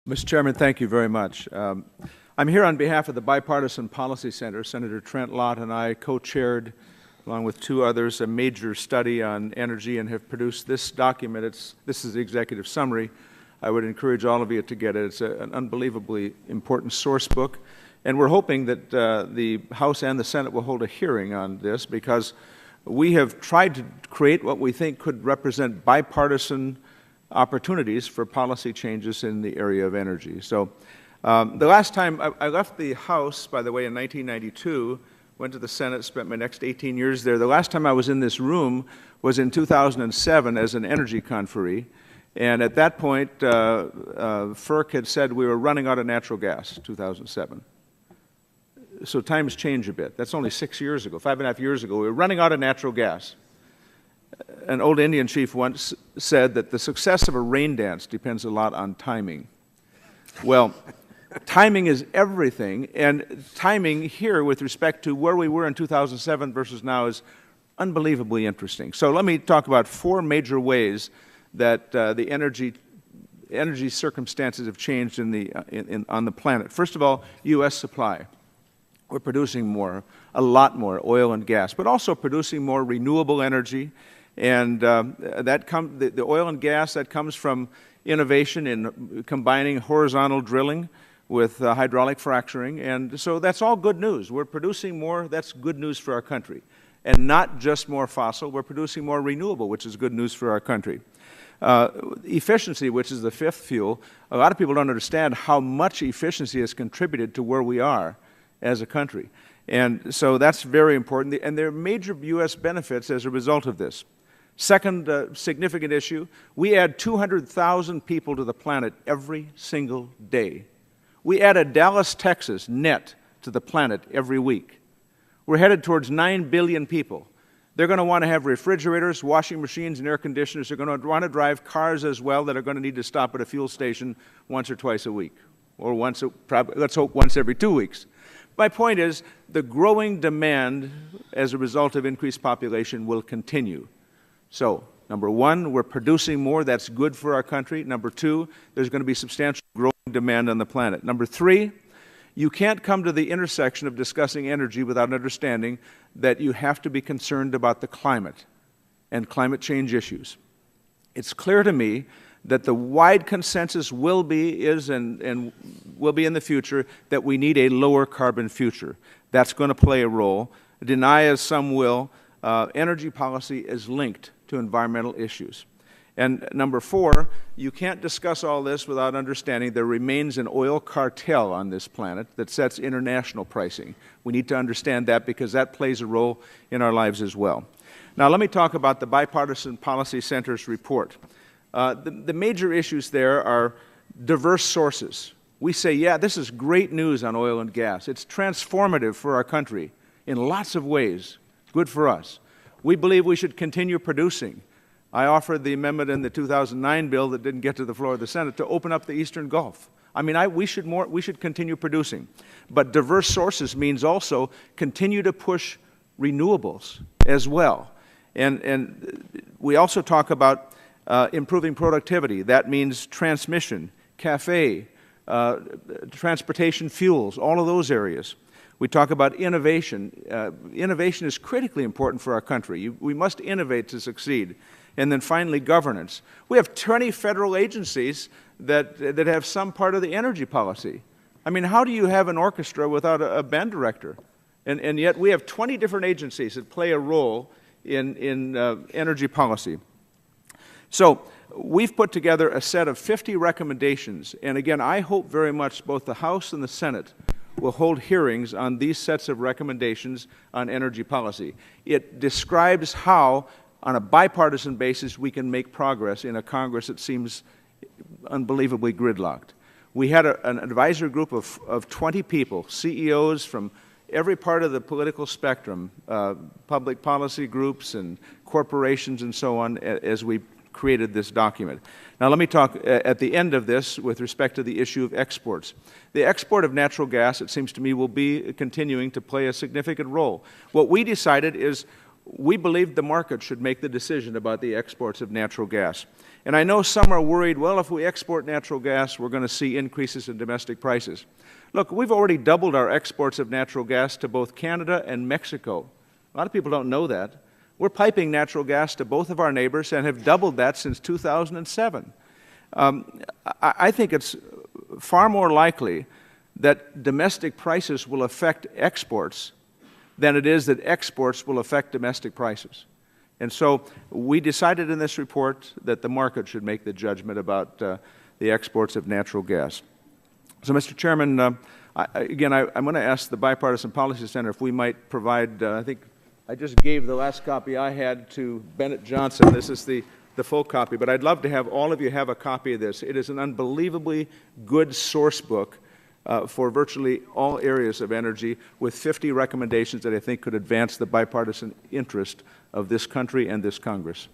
Mr. Chairman, thank you very much. I'm here on behalf of the Bipartisan Policy Center. Senator Trent Lott and I co-chaired, along with two others, a major study on energy and have produced this document. This is the executive summary. I would encourage all of you to get it. It's an unbelievably important source book. And we're hoping that the House and the Senate will hold a hearing on this, because we have tried to create what we think could represent bipartisan opportunities for policy changes in the area of energy. So the last time I left the House, by the way, in 1992, went to the Senate, spent my next 18 years there. The last time I was in this room was in 2007 as an energy conferee. And at that point, FERC had said we were running out of natural gas, 2007. So times change a bit. That's only 6 years ago, 5.5 years ago. We were running out of natural gas. An old Indian chief once said that the success of a rain dance depends a lot on timing. Well, timing is everything, and timing here with respect to where we were in 2007 versus now is unbelievably interesting. So let me talk about four major ways that the energy circumstances have changed on the planet. First of all, U.S. supply. We're producing more, a lot more oil and gas, but also producing more renewable energy. And the oil and gas, that comes from innovation in combining horizontal drilling with hydraulic fracturing. And so that's all good news. We're producing more. That's good news for our country. And not just more fossil. We're producing more renewable, which is good news for our country. Efficiency, which is the fifth fuel. A lot of people don't understand how much efficiency has contributed to where we are as a country. And so that's very important. And there are major U.S. benefits as a result of this. Second significant issue, we add 200,000 people to the planet every single day. We add Dallas, Texas, net to the planet every week. We're headed towards 9 billion people. They're going to want to have refrigerators, washing machines, and air conditioners. They're going to want to drive cars as well that are going to need to stop at a fuel station once or twice a week, or let's hope once every 2 weeks. My point is, the growing demand as a result of increased population will continue. So, number one, we're producing more. That's good for our country. Number two, there's going to be substantial growing demand on the planet. Number three, you can't come to the intersection of discussing energy without understanding that you have to be concerned about the climate and climate change issues. It's clear to me that the wide consensus will be in the future that we need a lower carbon future. That's going to play a role. Deny as some will, energy policy is linked to environmental issues. And number four, you can't discuss all this without understanding there remains an oil cartel on this planet that sets international pricing. We need to understand that, because that plays a role in our lives as well. Now let me talk about the Bipartisan Policy Center's report. The major issues there are diverse sources. We say, yeah, this is great news on oil and gas. It's transformative for our country in lots of ways. Good for us. We believe we should continue producing. I offered the amendment in the 2009 bill that didn't get to the floor of the Senate to open up the Eastern Gulf. I mean, we should continue producing. But diverse sources means also continue to push renewables as well. And we also talk about improving productivity. That means transmission, CAFE, transportation fuels, all of those areas. We talk about innovation. Innovation is critically important for our country. We must innovate to succeed. And then finally, governance. We have 20 federal agencies that have some part of the energy policy. I mean, how do you have an orchestra without a band director? And yet we have 20 different agencies that play a role in energy policy. So we've put together a set of 50 recommendations. And again, I hope very much both the House and the Senate will hold hearings on these sets of recommendations on energy policy. It describes how, on a bipartisan basis, we can make progress in a Congress that seems unbelievably gridlocked. We had an advisory group of 20 people, CEOs from every part of the political spectrum, public policy groups and corporations and so on, as we created this document. Now let me talk at the end of this with respect to the issue of exports. The export of natural gas, it seems to me, will be continuing to play a significant role. What we decided is we believed the market should make the decision about the exports of natural gas. And I know some are worried, well, if we export natural gas, we're going to see increases in domestic prices. Look, we've already doubled our exports of natural gas to both Canada and Mexico. A lot of people don't know that. We're piping natural gas to both of our neighbors and have doubled that since 2007. I think it's far more likely that domestic prices will affect exports than it is that exports will affect domestic prices. And so we decided in this report that the market should make the judgment about the exports of natural gas. So, Mr. Chairman, again, I'm going to ask the Bipartisan Policy Center if we might provide, I think I just gave the last copy I had to Bennett Johnson. This is the full copy, but I'd love to have all of you have a copy of this. It is an unbelievably good source book for virtually all areas of energy, with 50 recommendations that I think could advance the bipartisan interest of this country and this Congress.